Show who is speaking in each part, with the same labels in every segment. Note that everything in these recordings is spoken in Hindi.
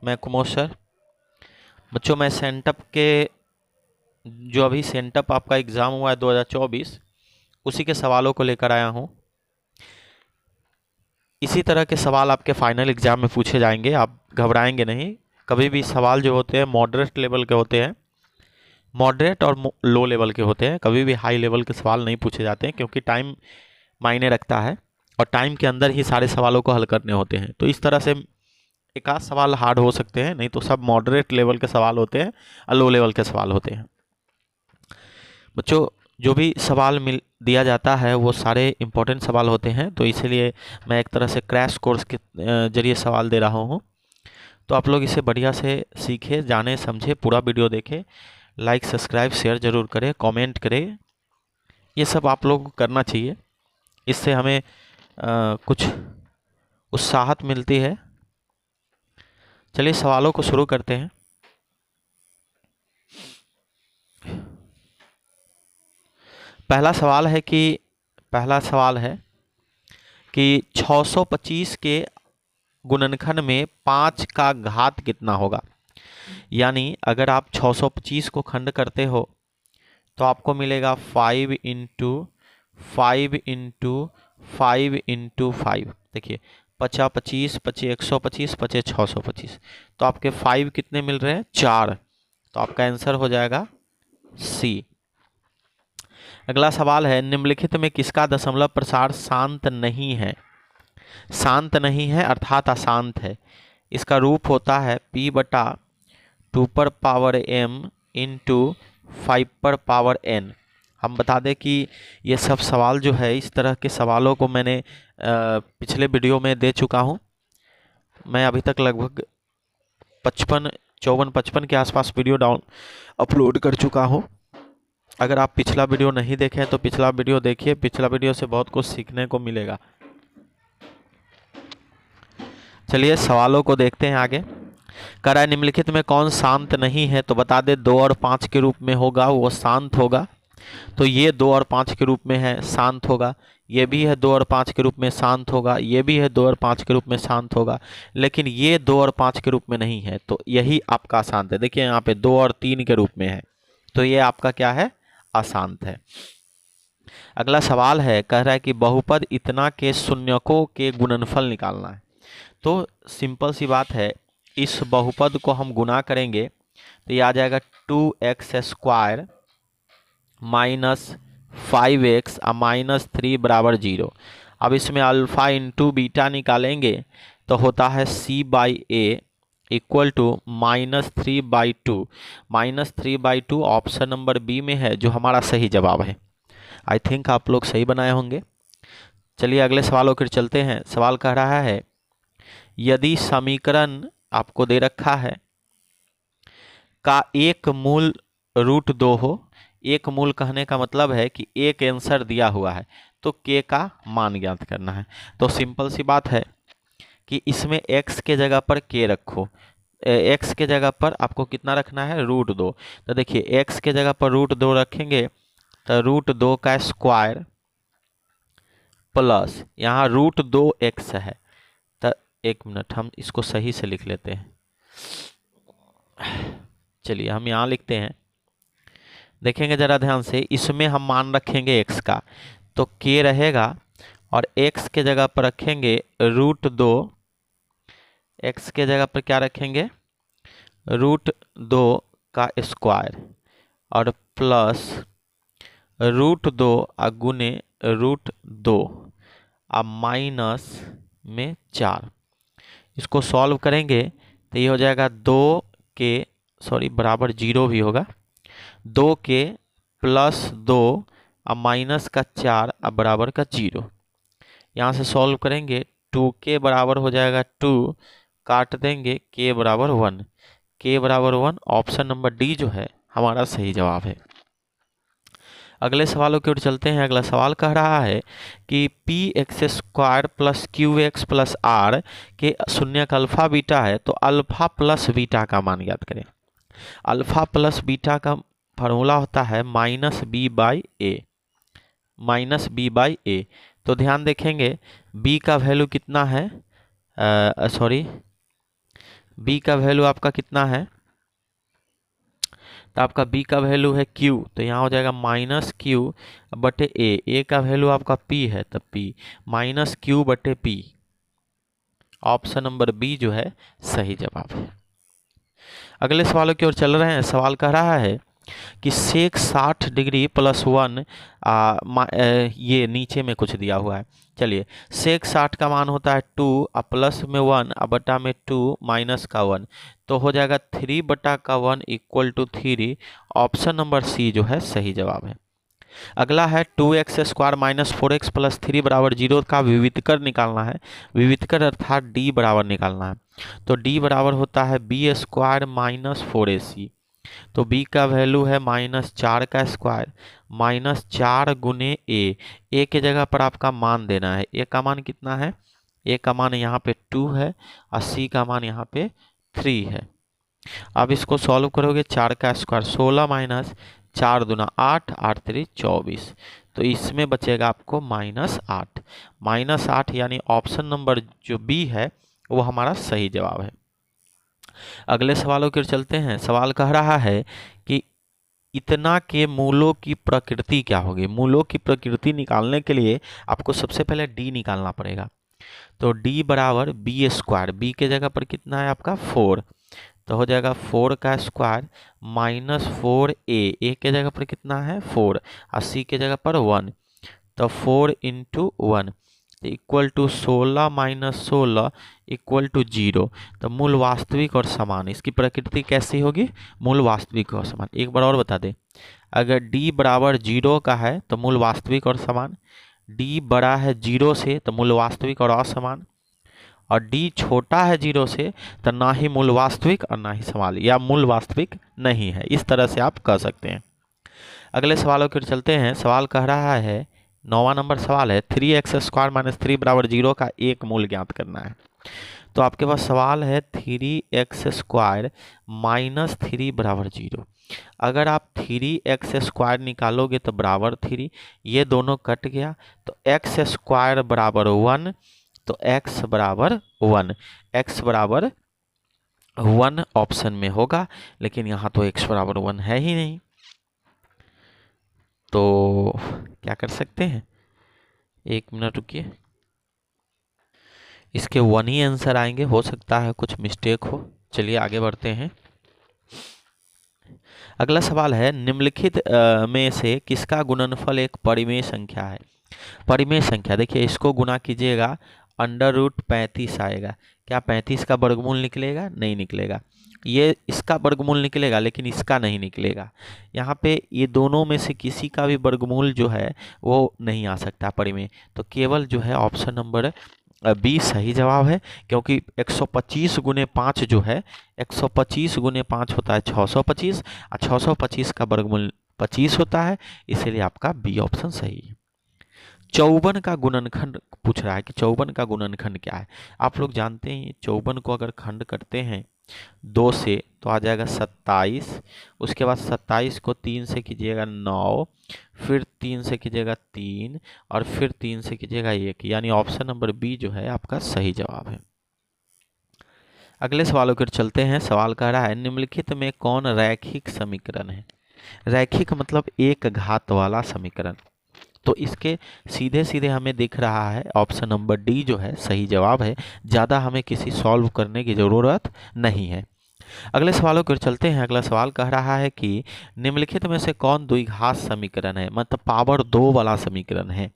Speaker 1: मैं कुमार सर। बच्चों मैं सेंटअप के जो अभी सेंटअप आपका एग्ज़ाम हुआ है 2024 उसी के सवालों को लेकर आया हूँ। इसी तरह के सवाल आपके फाइनल एग्ज़ाम में पूछे जाएंगे, आप घबराएंगे नहीं। कभी भी सवाल जो होते हैं मॉडरेट लेवल के होते हैं, मॉडरेट और लो लेवल के होते हैं। कभी भी हाई लेवल के सवाल नहीं पूछे जाते हैं क्योंकि टाइम मायने रखता है और टाइम के अंदर ही सारे सवालों को हल करने होते हैं। तो इस तरह से एक आध सवाल हार्ड हो सकते हैं, नहीं तो सब मॉडरेट लेवल के सवाल होते हैं और लो लेवल के सवाल होते हैं। बच्चों जो भी सवाल दिया जाता है वो सारे इम्पोर्टेंट सवाल होते हैं, तो इसीलिए मैं एक तरह से क्रैश कोर्स के जरिए सवाल दे रहा हूँ। तो आप लोग इसे बढ़िया से सीखें, जाने समझे, पूरा वीडियो देखें, लाइक सब्सक्राइब शेयर ज़रूर करें, कमेंट करें। ये सब आप लोग को करना चाहिए, इससे हमें कुछ उत्साहत मिलती है। चलिए सवालों को शुरू करते हैं। पहला सवाल है कि 625 के गुणनखंड में 5 का घात कितना होगा। यानी अगर आप 625 को खंड करते हो तो आपको मिलेगा 5 इंटू 5 इंटू 5 इंटू 5। देखिए 50 25 25 125 25 625, तो आपके 5 कितने मिल रहे हैं? 4। तो आपका आंसर हो जाएगा सी। अगला सवाल है निम्नलिखित में किसका दशमलव प्रसार शांत नहीं है? शांत नहीं है अर्थात अशांत है। इसका रूप होता है p बटा 2 पर पावर m इंटू 5 पर पावर n। हम बता दें कि ये सब सवाल जो है, इस तरह के सवालों को मैंने पिछले वीडियो में दे चुका हूँ। मैं अभी तक लगभग 55 के आसपास वीडियो अपलोड कर चुका हूँ। अगर आप पिछला वीडियो नहीं देखें तो पिछला वीडियो देखिए, पिछला वीडियो से बहुत कुछ सीखने को मिलेगा। चलिए सवालों को देखते हैं आगे। कह रहा है निम्नलिखित में कौन शांत नहीं है? तो बता दे 2 और 5 के रूप में होगा, वो शांत होगा। तो ये 2 और 5 के रूप में है, शांत होगा। ये भी है 2 और 5 के रूप में, शांत होगा। ये भी है 2 और 5 के रूप में, शांत होगा। लेकिन ये 2 और 5 के रूप में नहीं है, तो यही आपका अशांत है। देखिए यहाँ पे 2 और 3 के रूप में है, तो ये आपका क्या है? अशांत है। अगला सवाल है, कह रहा है कि बहुपद इतना के शून्यकों के गुणनफल निकालना है। तो सिंपल सी बात है, इस बहुपद को हम गुना करेंगे तो ये आ जाएगा 2x square minus 5x minus 3 बराबर 0। अब इसमें अल्फ़ा इंटू बीटा निकालेंगे तो होता है c/a equal to -3/2। -3/2 option number b में है, जो हमारा सही जवाब है। आई थिंक आप लोग सही बनाए होंगे। चलिए अगले सवालों की चलते हैं। सवाल कह रहा है यदि समीकरण आपको दे रखा है का एक मूल √2 हो। एक मूल कहने का मतलब है कि एक आंसर दिया हुआ है तो k का मान ज्ञात करना है। तो सिंपल सी बात है कि इसमें x के जगह पर k रखो। x के जगह पर आपको कितना रखना है? √2। तो देखिए x के जगह पर √2 रखेंगे तो √2 का स्क्वायर प्लस यहाँ √2x है। तो एक मिनट हम इसको सही से लिख लेते हैं। चलिए हम यहाँ लिखते हैं, देखेंगे जरा ध्यान से। इसमें हम मान रखेंगे x का, तो k रहेगा और x के जगह पर रखेंगे √2। x के जगह पर क्या रखेंगे? √2 का स्क्वायर और प्लस √2 गुने √2 अब माइनस में 4। इसको सॉल्व करेंगे तो ये हो जाएगा 2 बराबर 0 भी होगा। 2 प्लस 2 अब माइनस का 4 अब बराबर का 0। यहाँ से सॉल्व करेंगे 2k बराबर हो जाएगा 2, काट देंगे k बराबर 1। k बराबर 1 ऑप्शन नंबर डी जो है हमारा सही जवाब है। अगले सवालों की ओर चलते हैं। अगला सवाल कह रहा है कि px² plus qx plus r के शून्यक अल्फा बीटा है, तो अल्फा प्लस बीटा का मान ज्ञात करें। अल्फा प्लस बीटा का फार्मूला होता है -b/a। तो ध्यान देखेंगे b का वैल्यू कितना है? बी का वैल्यू आपका कितना है, तो आपका बी का वैल्यू है क्यू, तो यहाँ हो जाएगा माइनस क्यू बटे ए का वैल्यू आपका पी है, तो पी माइनस क्यू बटे पी। ऑप्शन नंबर बी जो है सही जवाब है। अगले सवालों की ओर चल रहे हैं। सवाल कह रहा है कि सेक 60 डिग्री प्लस 1, ये नीचे में कुछ दिया हुआ है। चलिए, सेक 60 का मान होता है 2 प्लस में 1 बटा में 2 माइनस का 1, तो हो जाएगा 3 बटा का 1 equal to 3। Option number c जो है सही जवाब है। अगला है 2x² माइनस 4x प्लस 3 बराबर 0 का विविधकर निकालना है। विविधकर अर्थात डी बराबर निकालना है। तो डी बराबर होता है b² माइनस 4ac, तो b का वैल्यू है -4 का स्क्वायर माइनस 4 गुने ए के जगह पर आपका मान देना है। ए का मान कितना है, ए का मान यहाँ पे 2 है और सी का मान यहाँ पे 3 है। अब इसको सॉल्व करोगे, 4 का स्क्वायर 16 माइनस 4 दूना 8, 8 3 24, तो इसमें बचेगा आपको -8 यानी ऑप्शन नंबर जो बी है वो हमारा सही जवाब है। अगले सवालों की ओर चलते हैं। सवाल कह रहा है कि इतना के मूलों की प्रकृति क्या होगी। मूलों की प्रकृति निकालने के लिए आपको सबसे पहले डी निकालना पड़ेगा। तो डी बराबर b², बी के जगह पर कितना है आपका 4, तो हो जाएगा 4 का स्क्वायर माइनस 4a के जगह पर कितना है 4 और सी के जगह पर 1, तो 4 into 1 equal to 16 minus 16 equal to 0। तो मूल वास्तविक और समान, इसकी प्रकृति कैसी होगी, मूल वास्तविक और समान। एक बार और बता दें, अगर d बराबर 0 का है तो मूल वास्तविक और समान, d बड़ा है 0 से तो मूल वास्तविक और असमान, और d छोटा है 0 से तो ना ही मूल वास्तविक और ना ही समान, या मूल वास्तविक नहीं है। इस तरह से आप कह सकते हैं। अगले सवालों की ओर चलते हैं। सवाल कह रहा है, 9वां नंबर सवाल है 3x² माइनस 3 बराबर 0 का एक मूल ज्ञात करना है। तो आपके पास सवाल है 3x² माइनस 3 बराबर 0। अगर आप 3x² निकालोगे तो बराबर 3, ये दोनों कट गया तो x² बराबर 1, तो x बराबर 1, x बराबर 1 ऑप्शन में होगा, लेकिन यहाँ तो x बराबर 1 है ही नहीं, तो क्या कर सकते हैं, 1 मिनट रुकिए, इसके 1 ही आंसर आएंगे, हो सकता है कुछ मिस्टेक हो। चलिए आगे बढ़ते हैं। अगला सवाल है, निम्नलिखित में से किसका गुणनफल एक परिमेय संख्या है। परिमेय संख्या देखिए, इसको गुना कीजिएगा √35 आएगा। क्या 35 का वर्गमूल निकलेगा, नहीं निकलेगा। ये इसका वर्गमूल निकलेगा लेकिन इसका नहीं निकलेगा। यहाँ पे ये दोनों में से किसी का भी वर्गमूल जो है वो नहीं आ सकता परिमेय, तो केवल जो है ऑप्शन नंबर बी सही जवाब है, क्योंकि 125 गुने 5 जो है 125 गुने 5 होता है 625 और 625 का वर्गमूल 25 होता है, इसीलिए आपका बी ऑप्शन सही है। 54 का गुणनखंड पूछ रहा है कि 54 का गुणनखंड क्या है। आप लोग जानते हैं 54 को अगर खंड करते हैं 2 से तो आ जाएगा 27, उसके बाद 27 को 3 से कीजिएगा 9, फिर 3 से कीजिएगा 3 और फिर 3 से कीजिएगा 1, यानी ऑप्शन नंबर बी जो है आपका सही जवाब है। अगले सवालों की ओर चलते हैं। सवाल कह रहा है, निम्नलिखित में कौन रैखिक समीकरण है। रैखिक मतलब एक घात वाला समीकरण, तो इसके सीधे सीधे हमें दिख रहा है ऑप्शन नंबर डी जो है सही जवाब है। ज़्यादा हमें किसी सॉल्व करने की ज़रूरत नहीं है। अगले सवालों की ओर चलते हैं। अगला सवाल कह रहा है कि निम्नलिखित में से कौन द्विघात समीकरण है, मतलब पावर 2 वाला समीकरण है।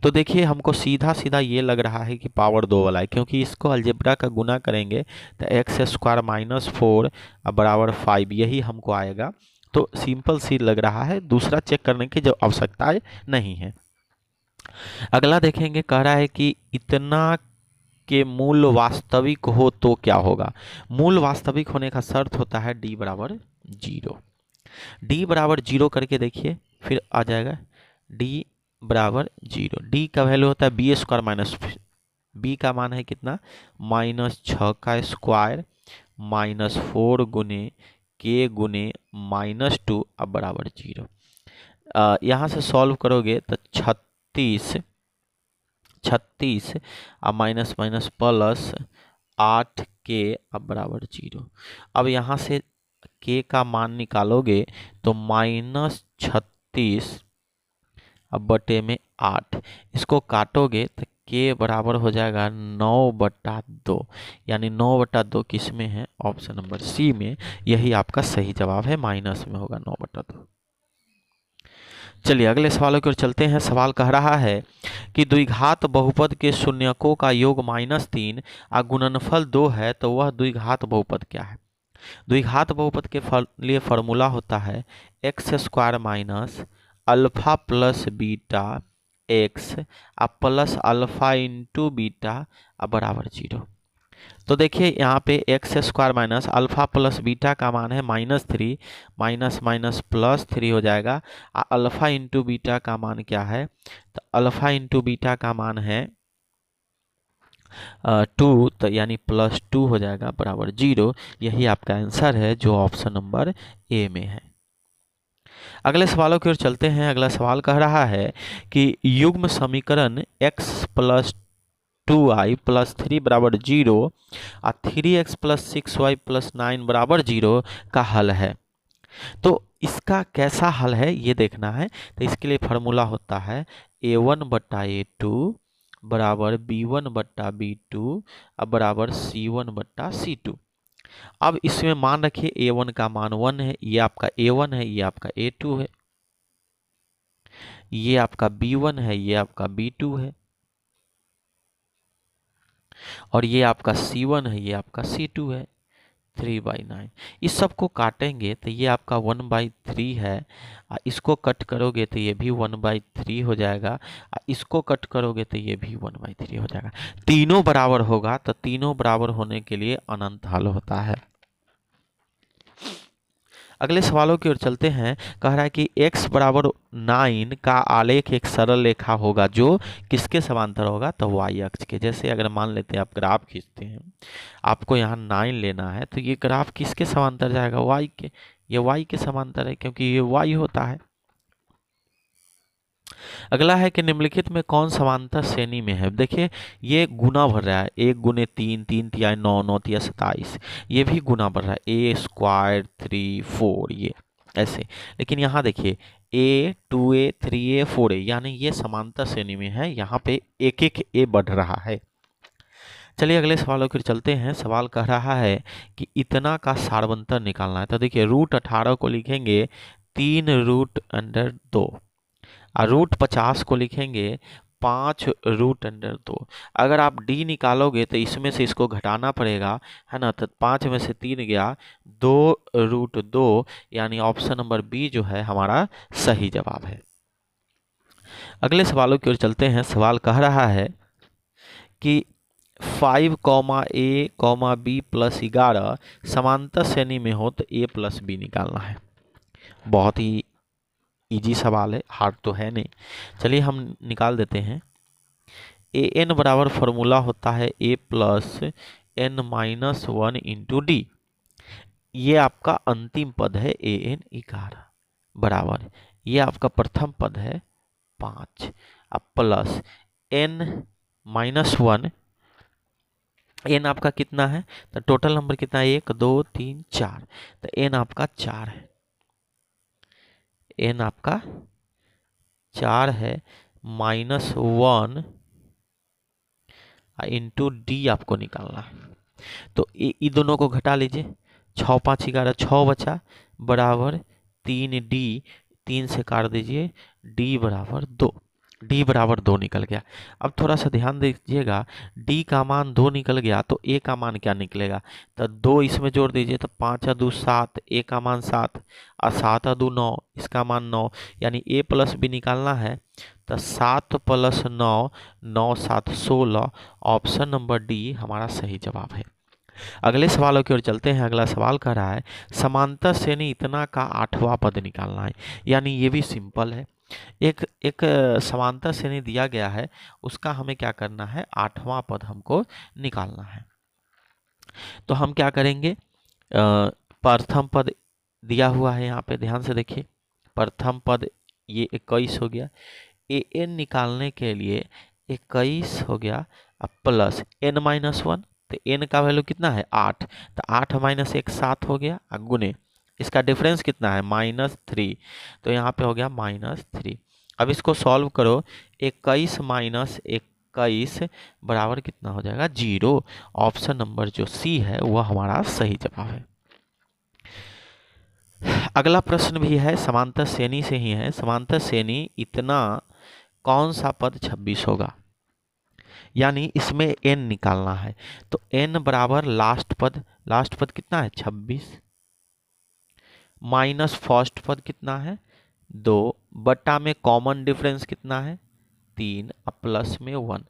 Speaker 1: तो देखिए हमको सीधा सीधा ये लग रहा है कि पावर 2 वाला है, क्योंकि इसको अलजेब्रा का गुना करेंगे तो x² माइनस 4 बराबर 5 यही हमको आएगा। तो सिंपल सी लग रहा है, दूसरा चेक करने की जो आवश्यकता नहीं है। अगला देखेंगे, कह रहा है कि इतना के मूल वास्तविक हो तो क्या होगा। मूल वास्तविक होने का शर्त होता है d बराबर 0। d बराबर 0 करके देखिए, फिर आ जाएगा d बराबर 0। d का वैल्यू होता है b² माइनस, b का मान है कितना -6 का स्क्वायर माइनस 4 गुने k गुने -2 अब बराबर 0। यहाँ से सॉल्व करोगे तो 36 और माइनस माइनस प्लस 8k अब बराबर 0। अब यहाँ से k का मान निकालोगे तो -36 अब बटे में 8, इसको काटोगे तो k बराबर हो जाएगा 9/2, यानी 9/2 किस में है? ऑप्शन नंबर सी में। यही आपका सही जवाब है, माइनस में होगा 9/2। चलिए अगले सवालों की ओर चलते हैं। सवाल कह रहा है कि द्विघात बहुपद के शून्यकों का योग -3 और गुणनफल 2 है, तो वह द्विघात बहुपद क्या है? द्विघात बहुपद के लिए फॉर्मूला होता है x² minus alpha plus beta x plus alpha into beta बराबर 0। तो देखिए यहाँ पे x² minus alpha plus beta का मान है -3, माइनस माइनस +3 हो जाएगा। अल्फा इंटू बीटा का मान क्या है? तो अल्फा इंटू बीटा का मान है 2, तो यानी +2 हो जाएगा बराबर 0। यही आपका आंसर है जो ऑप्शन नंबर ए में है। अगले सवालों की ओर चलते हैं। अगला सवाल कह रहा है कि युग्म समीकरण x + 2y + 3 बराबर 0 और 3x + 6y + 9 बराबर 0 का हल है। तो इसका कैसा हल है ये देखना है। तो इसके लिए फार्मूला होता है a1/a2 बराबर b1/b2 बराबर c1/c2। अब इसमें मान रखिए a1 का मान 1 है, ये आपका a1 है, ये आपका a2 है, ये आपका b1 है, ये आपका b2 है, और ये आपका C1 है, ये आपका C2 है। 3/9 इस सब को काटेंगे तो ये आपका 1/3 है। इसको कट करोगे तो ये भी 1/3 हो जाएगा। इसको कट करोगे तो ये भी 1/3 हो जाएगा। तीनों बराबर होगा तो तीनों बराबर होने के लिए अनंत हल होता है। अगले सवालों की ओर चलते हैं। कह रहा है कि x बराबर 9 का आलेख एक सरल रेखा होगा जो किसके समांतर होगा? तो y अक्ष के। जैसे अगर मान लेते हैं आप ग्राफ खींचते हैं, आपको यहाँ 9 लेना है, तो ये ग्राफ किसके समांतर जाएगा? y के। ये y के समांतर है क्योंकि ये y होता है। अगला है कि निम्नलिखित में कौन समांतर श्रेणी में है? देखिए ये गुना भर रहा है, 1 × 3, 3 × 9, 9 × 27, ये भी गुना भर रहा है, a² 3 4 ये ऐसे। लेकिन यहाँ देखिए a 2a 3a 4a, यानी ये समांतर श्रेणी में है, यहाँ पे एक एक a बढ़ रहा है। चलिए अगले सवालों की चलते हैं। सवाल कह रहा है कि इतना का सारवंतर निकालना है। तो देखिए √18 को लिखेंगे 3√2 और √50 को लिखेंगे 5√2। अगर आप d निकालोगे तो इसमें से इसको घटाना पड़ेगा, है ना। तो 5 में से 3 गया, 2√2, यानी ऑप्शन नंबर बी जो है हमारा सही जवाब है। अगले सवालों की ओर चलते हैं। सवाल कह रहा है कि 5, a, b + 11 समांतर श्रेणी में हो तो a + b निकालना है। बहुत ही इजी सवाल है, हार्ड तो है नहीं। चलिए हम निकाल देते हैं। an बराबर फॉर्मूला होता है a + n - 1 × d। ये आपका अंतिम पद है an 11 बराबर, ये आपका प्रथम पद है 5 अब प्लस n - 1, n आपका कितना है? तो टोटल नंबर कितना है? 1 2 3 4, तो n आपका 4 है, n आपका 4 है, -1 इंटू डी आपको निकालना है। तो ये दोनों को घटा लीजिए, 6 5 11 6 बचा बराबर 3d, 3 से काट दीजिए, d बराबर 2, d बराबर 2 निकल गया। अब थोड़ा सा ध्यान दीजिएगा, d का मान 2 निकल गया तो a का मान क्या निकलेगा? तो 2 इसमें जोड़ दीजिए तो 5 × 2 7, a का मान 7 और 7 × 2 9, इसका मान 9, यानी a + b निकालना है। तो 7 + 9, 9 7 16, ऑप्शन नंबर डी हमारा सही जवाब है। अगले सवालों की ओर चलते हैं। अगला सवाल कह रहा है समांतर श्रेणी इतना का 8वां पद निकालना है। यानी ये भी सिंपल है, एक समांतर श्रेणी दिया गया है, उसका हमें क्या करना है? 8वां पद हमको निकालना है। तो हम क्या करेंगे? प्रथम पद दिया हुआ है यहाँ पे, ध्यान से देखिए, प्रथम पद ये 21 हो गया, an निकालने के लिए 21 हो गया, अब प्लस n - 1 तो n का वैल्यू कितना है 8, तो 8 माइनस 1 7 हो गया, गुने इसका डिफरेंस कितना है -3, तो यहाँ पे हो गया -3। अब इसको सॉल्व करो, 21 माइनस 21 बराबर कितना हो जाएगा 0। ऑप्शन नंबर जो सी है वह हमारा सही जवाब है। अगला प्रश्न भी है समांतर श्रेणी से ही है। समांतर श्रेणी इतना कौन सा पद 26 होगा, यानी इसमें n निकालना है। तो n बराबर लास्ट पद कितना है 26 माइनस फर्स्ट पद कितना है 2 बटा में कॉमन डिफरेंस कितना है 3 प्लस में 1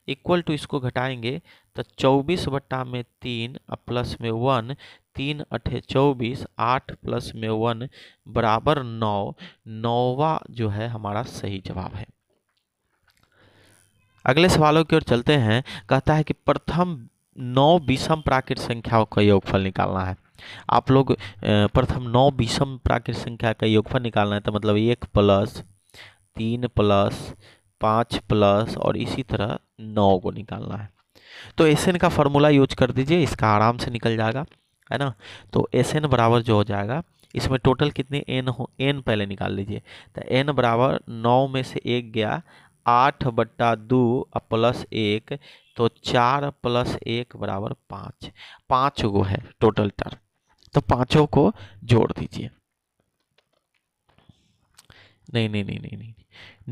Speaker 1: इक्वल टू इसको घटाएंगे तो 24 बटा में 3 प्लस में 1, 3 अठे 24, 8 प्लस में 1 बराबर 9। 9वां जो है हमारा सही जवाब है। अगले सवालों की ओर चलते हैं। कहता है कि प्रथम 9 विषम प्राकृत संख्याओं का योगफल निकालना है। आप लोग प्रथम 9 विषम प्राकृत संख्या का योगफल निकालना है, तो मतलब 1 प्लस 3 प्लस 5 प्लस और इसी तरह 9 को निकालना है। तो एसएन का फॉर्मूला यूज कर दीजिए, इसका आराम से निकल जाएगा, है ना। तो एसएन बराबर जो हो जाएगा, इसमें टोटल कितने एन हो, एन पहले निकाल लीजिए। तो एन बराबर 9 में से 1 गया 8 बटा 2 प्लस 1, तो 4 प्लस 1 बराबर 5। 5 गो है टोटल टर्म, तो पांचों को जोड़ दीजिए। नहीं,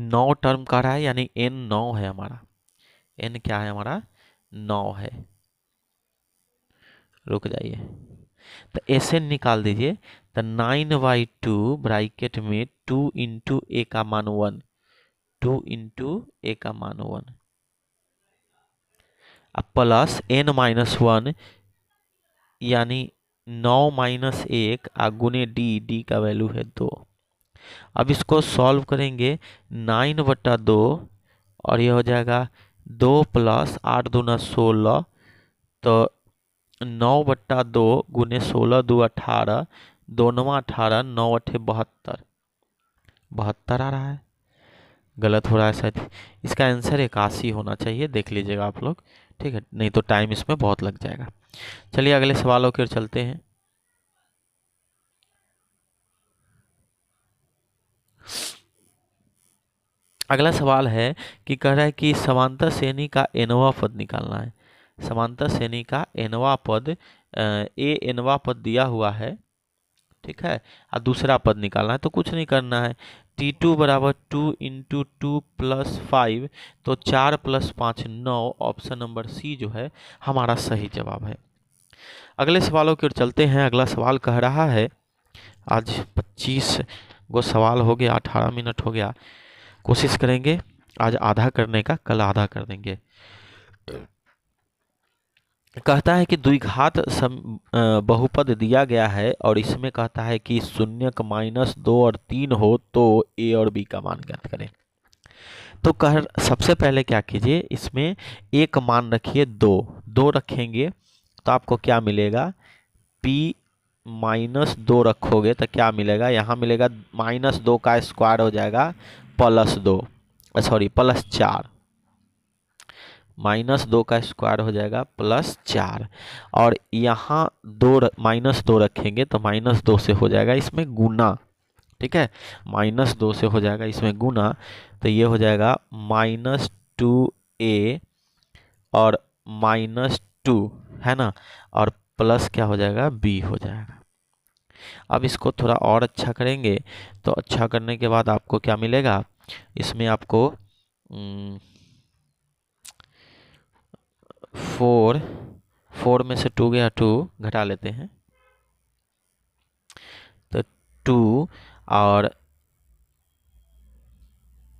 Speaker 1: 9 टर्म का रहा है, यानी n 9 है हमारा। n क्या है हमारा 9 है। रुक जाइए, तो एसएन निकाल दीजिए। तो 9/2 ब्रैकेट में 2 इंटू ए का मान 1, 2 इंटू ए का मान 1 प्लस n-1 यानी 9 माइनस 1 गुने डी का वैल्यू है 2। अब इसको सॉल्व करेंगे 9 बटा 2 और ये हो जाएगा 2 प्लस 8 दूना 16, तो 9 बटा 2 गुने 16 2 18, 2 9 18, 9 8 72, 72 आ रहा है। गलत हो रहा है शायद, इसका आंसर 81 होना चाहिए, देख लीजिएगा आप लोग, ठीक है, नहीं तो टाइम इसमें बहुत लग जाएगा। चलिए अगले सवालों की ओर चलते हैं। अगला सवाल है कि कह रहा है कि समांतर श्रेणी का nवां पद निकालना है। समांतर श्रेणी का nवां पद, ए nवां पद दिया हुआ है, ठीक है, और दूसरा पद निकालना है। तो कुछ नहीं करना है, T2 बराबर 2 इंटू 2 प्लस 5, तो 4 प्लस 5 9। ऑप्शन नंबर सी जो है हमारा सही जवाब है। अगले सवालों की ओर चलते हैं। अगला सवाल कह रहा है, आज 25 गो सवाल हो गया, 18 मिनट हो गया, कोशिश करेंगे आज आधा करने का, कल आधा कर देंगे। कहता है कि द्विघात बहुपद दिया गया है और इसमें कहता है कि शून्यक -2 और 3 हो तो ए और बी का मान ज्ञात करें। तो सबसे पहले क्या कीजिए, इसमें एक मान रखिए 2 रखेंगे तो आपको क्या मिलेगा, p -2 रखोगे तो क्या मिलेगा, यहाँ मिलेगा -2 का स्क्वायर हो जाएगा +2, सॉरी +4, -2 का स्क्वायर हो जाएगा +4, और यहाँ -2 रखेंगे तो -2 से हो जाएगा इसमें गुना, ठीक है, -2 से हो जाएगा इसमें गुना, तो ये हो जाएगा -2a और -2, है ना, और प्लस क्या हो जाएगा b हो जाएगा। अब इसको थोड़ा और अच्छा करेंगे, तो अच्छा करने के बाद आपको क्या मिलेगा, इसमें आपको 4 में से 2 गया 2, घटा लेते हैं, तो 2 और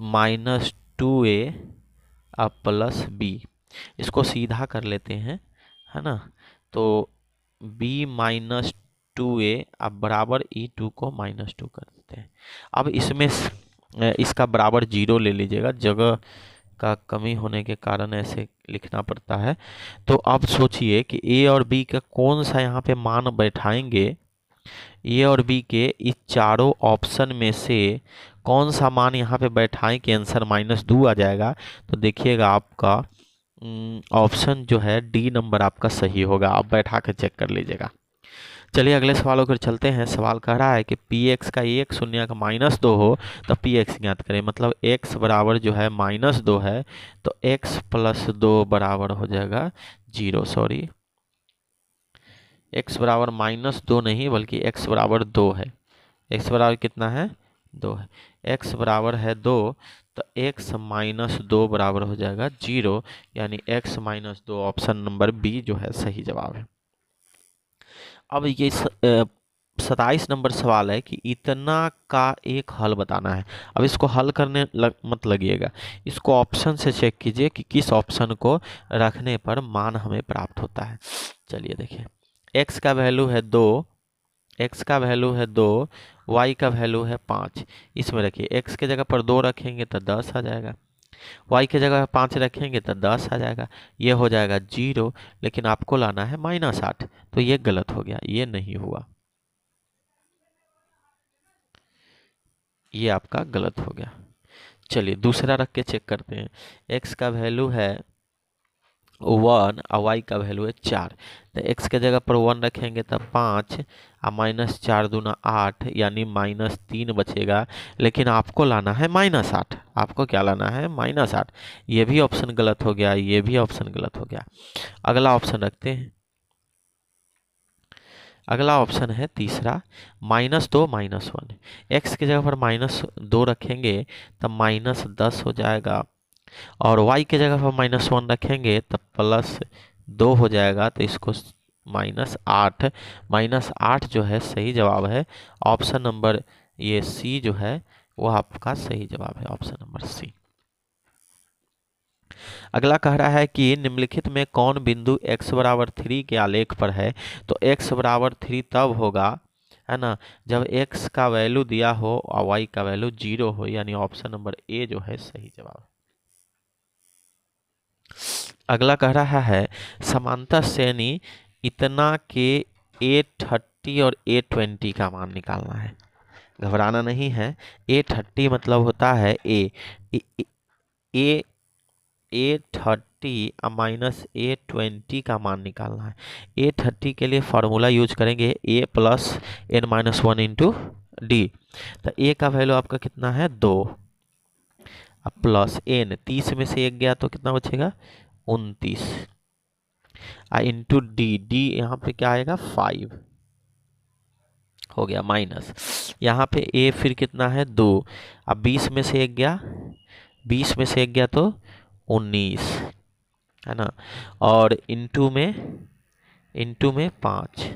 Speaker 1: -2a अब +b, इसको सीधा कर लेते हैं, है ना। तो b -2a अब बराबर e2 को -2 कर देते हैं। अब इसमें इसका बराबर 0 ले लीजिएगा, जगह का कमी होने के कारण ऐसे लिखना पड़ता है। तो अब सोचिए कि a और b का कौन सा यहाँ पे मान बैठाएंगे, a और b के इस चारों ऑप्शन में से कौन सा मान यहाँ पे बैठाएं कि आंसर -2 आ जाएगा। तो देखिएगा आपका ऑप्शन जो है डी नंबर आपका सही होगा। आप बैठा कर चेक कर लीजिएगा। चलिए अगले सवालों पर चलते हैं। सवाल कह रहा है कि पी एक्स का एक शून्य का -2 हो तो पी एक्स ज्ञात करें। मतलब एक्स बराबर जो है -2 है तो एक्स प्लस 2 बराबर हो जाएगा 0। सॉरी, एक्स बराबर -2 नहीं बल्कि एक्स बराबर 2 है। एक्स बराबर कितना है? 2 है। एक्स बराबर है 2 तो एक्स -2 बराबर हो जाएगा 0, यानी एक्स -2 ऑप्शन नंबर बी जो है सही जवाब है। अब ये 27 नंबर सवाल है कि इतना का एक हल बताना है। अब इसको हल करने मत लगिएगा, इसको ऑप्शन से चेक कीजिए कि किस ऑप्शन को रखने पर मान हमें प्राप्त होता है। चलिए देखिए, x का वैल्यू है 2, x का वैल्यू है 2, y का वैल्यू है 5। इसमें रखिए, x के जगह पर 2 रखेंगे तो 10 आ जाएगा, y की जगह 5 रखेंगे तो 10 आ जाएगा, ये हो जाएगा 0। लेकिन आपको लाना है -8, तो ये गलत हो गया, ये नहीं हुआ, ये आपका गलत हो गया। चलिए दूसरा रख के चेक करते हैं। x का वैल्यू है 1 और y का वैल्यू है 4, तो x के जगह पर 1 रखेंगे तो 5 और -4 दूना 8, यानी -3 बचेगा। लेकिन आपको लाना है -8, आपको क्या लाना है? -8। ये भी ऑप्शन गलत हो गया, ये भी ऑप्शन गलत हो गया। अगला ऑप्शन रखते हैं। अगला ऑप्शन है तीसरा, -2 -1। x की जगह पर -2 रखेंगे तब -10 हो जाएगा, और y की जगह पर -1 रखेंगे तब +2 हो जाएगा, तो इसको -8, -8 जो है सही जवाब है। ऑप्शन नंबर ये सी जो है वो आपका सही जवाब है, ऑप्शन नंबर सी। अगला कह रहा है कि निम्नलिखित में कौन बिंदु x बराबर 3 के आलेख पर है। तो x बराबर 3 तब होगा, है ना, जब x का वैल्यू दिया हो और y का वैल्यू 0 हो, यानी ऑप्शन नंबर ए जो है सही जवाब। अगला कह रहा है समांतर श्रेणी इतना के A30 और A20 का मान निकालना है। घबराना नहीं है, A30 मतलब होता है A30 -A20 का मान निकालना है। A30 के लिए फॉर्मूला यूज करेंगे A + n-1 इंटू डी। तो A का वैल्यू आपका कितना है? 2, अब प्लस n, 30 में से 1 गया तो कितना बचेगा? 29, इंटू डी, डी यहाँ पे क्या आएगा? 5 हो गया, माइनस यहाँ पे a फिर कितना है? 2, अब 20 में से 1 गया, 20 में से 1 गया तो 19, है ना, और इंटू में 5।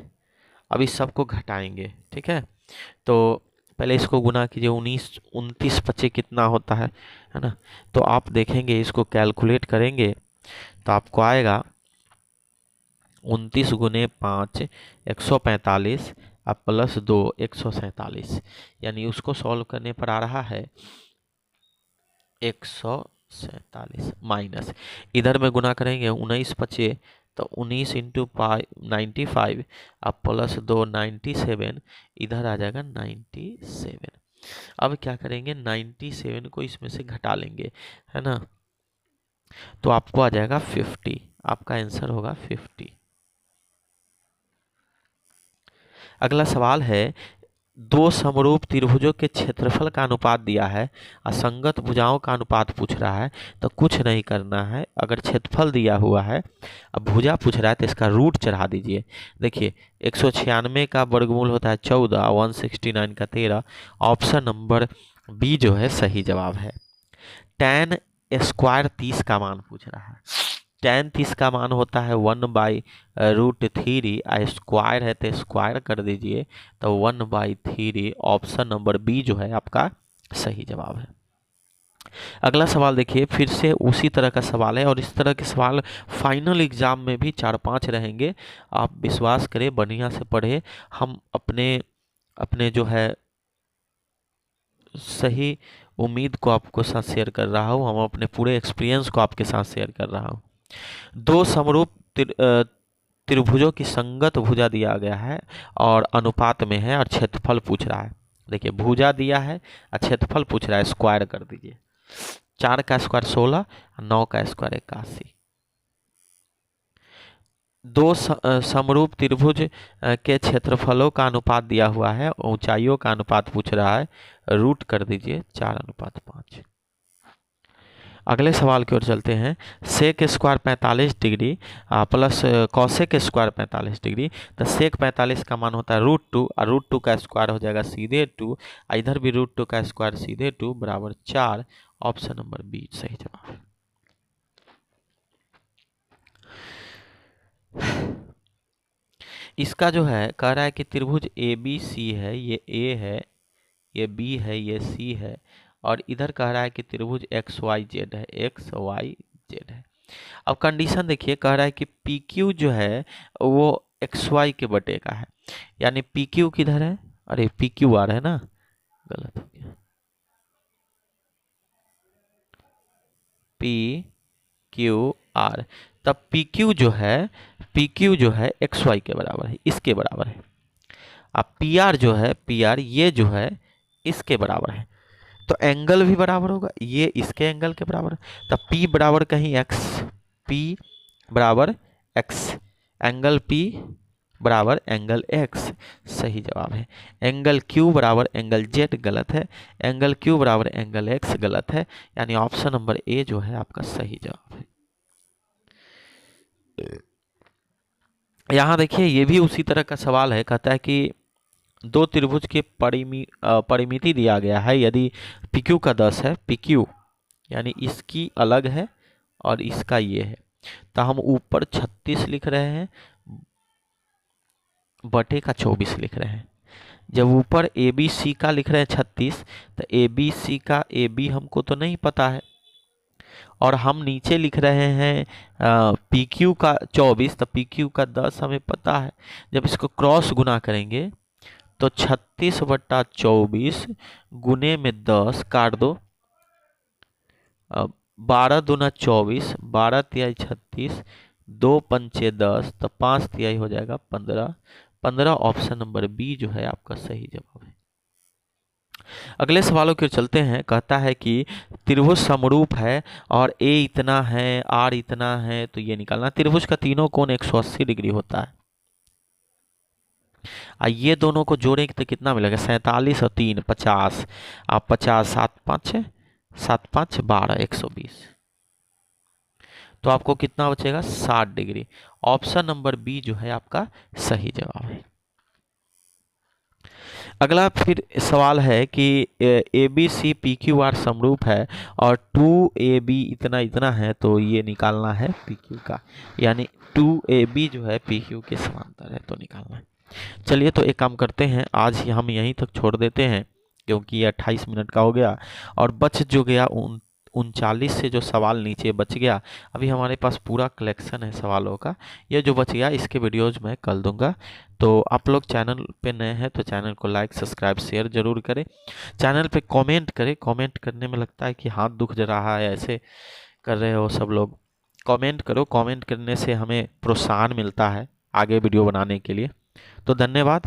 Speaker 1: अब इस सब को घटाएंगे, ठीक है। तो पहले इसको गुना कीजिए, 29 बचे कितना होता है ना। तो आप देखेंगे, इसको कैलकुलेट करेंगे तो आपको आएगा 29 गुने 5 145 अब +2 147, यानी उसको सॉल्व करने पर आ रहा है 147 माइनस, इधर में गुना करेंगे 19 बचे तो 19 इंटू 95 अब +2 97, इधर आ जाएगा 97। अब क्या करेंगे? 97 को इसमें से घटा लेंगे, है ना, तो आपको आ जाएगा 50। आपका आंसर होगा 50। अगला सवाल है, दो समरूप त्रिभुजों के क्षेत्रफल का अनुपात दिया है, असंगत भुजाओं का अनुपात पूछ रहा है। तो कुछ नहीं करना है, अगर क्षेत्रफल दिया हुआ है, अब भुजा पूछ रहा है तो इसका रूट चढ़ा दीजिए। देखिए 196 का वर्गमूल होता है 14, 169 का 13। ऑप्शन नंबर बी जो है सही जवाब है। tan स्क्वायर 30 का मान पूछ रहा है। tan 30 का मान होता है 1/√3, स्क्वायर है तो स्क्वायर कर दीजिए, तो 1/3। ऑप्शन नंबर बी जो है आपका सही जवाब है। अगला सवाल देखिए, फिर से उसी तरह का सवाल है, और इस तरह के सवाल फाइनल एग्जाम में भी 4-5 रहेंगे। आप विश्वास करें, बढ़िया से पढ़े। हम अपने जो है सही उम्मीद को आपको साथ शेयर कर रहा हूँ, हम अपने पूरे एक्सपीरियंस को आपके साथ शेयर कर रहा हूँ। दो समरूप त्रिभुजों की संगत भुजा दिया गया है और अनुपात में है, और क्षेत्रफल पूछ रहा है। देखिए भुजा दिया है और क्षेत्रफल पूछ रहा है, स्क्वायर कर दीजिए। 4 का स्क्वायर 16, 9 का स्क्वायर 81। दो समरूप त्रिभुज के क्षेत्रफलों का अनुपात दिया हुआ है, ऊंचाइयों का अनुपात पूछ रहा है, रूट कर दीजिए 4:5। अगले सवाल की ओर चलते हैं। Sec square 45 degree plus cosec square 45 degree, तो सेक 45 का मान होता है √2 और √2 का स्क्वायर हो जाएगा सीधे 2, इधर भी √2 का स्क्वायर सीधे 2 बराबर 4। ऑप्शन नंबर बी सही जवाब है। इसका जो है कह रहा है कि त्रिभुज ABC है, ये A है, ये B है, ये C है, और इधर कह रहा है कि त्रिभुज XYZ है, XYZ है। अब कंडीशन देखिए, कह रहा है कि PQ जो है वो XY के बटे का है, यानी PQ किधर है, अरे PQR है ना, गलत हो गया, PQR, तब PQ जो है XY के बराबर है, इसके बराबर है। अब PR जो है, PR ये जो है इसके बराबर है, तो एंगल भी बराबर होगा, ये इसके एंगल के बराबर है, तब P बराबर कहीं X, P बराबर X, एंगल P बराबर एंगल X सही जवाब है। एंगल Q बराबर एंगल Z गलत है, एंगल Q बराबर एंगल X गलत है, यानी ऑप्शन नंबर A जो है आपका सही जवाब है। यहाँ देखिए, ये भी उसी तरह का सवाल है, कहता है कि दो त्रिभुज के परिमिति दिया गया है, यदि PQ का 10 है, PQ यानी इसकी अलग है और इसका ये है, तो हम ऊपर 36 लिख रहे हैं, बटे का 24 लिख रहे हैं। जब ऊपर ABC का लिख रहे हैं 36, तो ABC का AB हमको तो नहीं पता है, और हम नीचे लिख रहे हैं PQ का 24, तो PQ का 10 हमें पता है। जब इसको क्रॉस गुना करेंगे तो 36/24 गुने में 10 काट दो, 12 दूना 24, 12 तिहाई 36, 2 पंचे 10, तो 5 तिहाई हो जाएगा 15। ऑप्शन नंबर बी जो है आपका सही जवाब है। अगले सवालों की ओर चलते हैं। कहता है कि त्रिभुज समरूप है और A इतना है, R इतना है, तो ये निकालना। त्रिभुज का तीनों कोण 180 डिग्री होता है, ये दोनों को जोड़ेंगे तो कितना मिलेगा, 47 और 3 50, आप 50 7 5 7 5 12 120, तो आपको कितना बचेगा 60 डिग्री। ऑप्शन नंबर बी जो है आपका सही जवाब है। अगला फिर सवाल है कि ABC PQR समरूप है और 2AB इतना इतना है, तो ये निकालना है PQ का, यानी 2AB जो है PQ के समांतर है, तो निकालना है। चलिए तो एक काम करते हैं, आज हम यहीं तक छोड़ देते हैं, क्योंकि ये 28 मिनट का हो गया, और बच जो गया 39 से जो सवाल नीचे बच गया, अभी हमारे पास पूरा कलेक्शन है सवालों का, ये जो बच गया इसके वीडियोज मैं कल दूंगा। तो आप लोग चैनल पे नए हैं तो चैनल को लाइक सब्सक्राइब शेयर जरूर करें, चैनल पे कमेंट करें। कमेंट करने में लगता है कि हाथ दुख रहा है, ऐसे कर रहे हो सब लोग, कमेंट करो, कमेंट करने से हमें प्रोत्साहन मिलता है आगे वीडियो बनाने के लिए। तो धन्यवाद।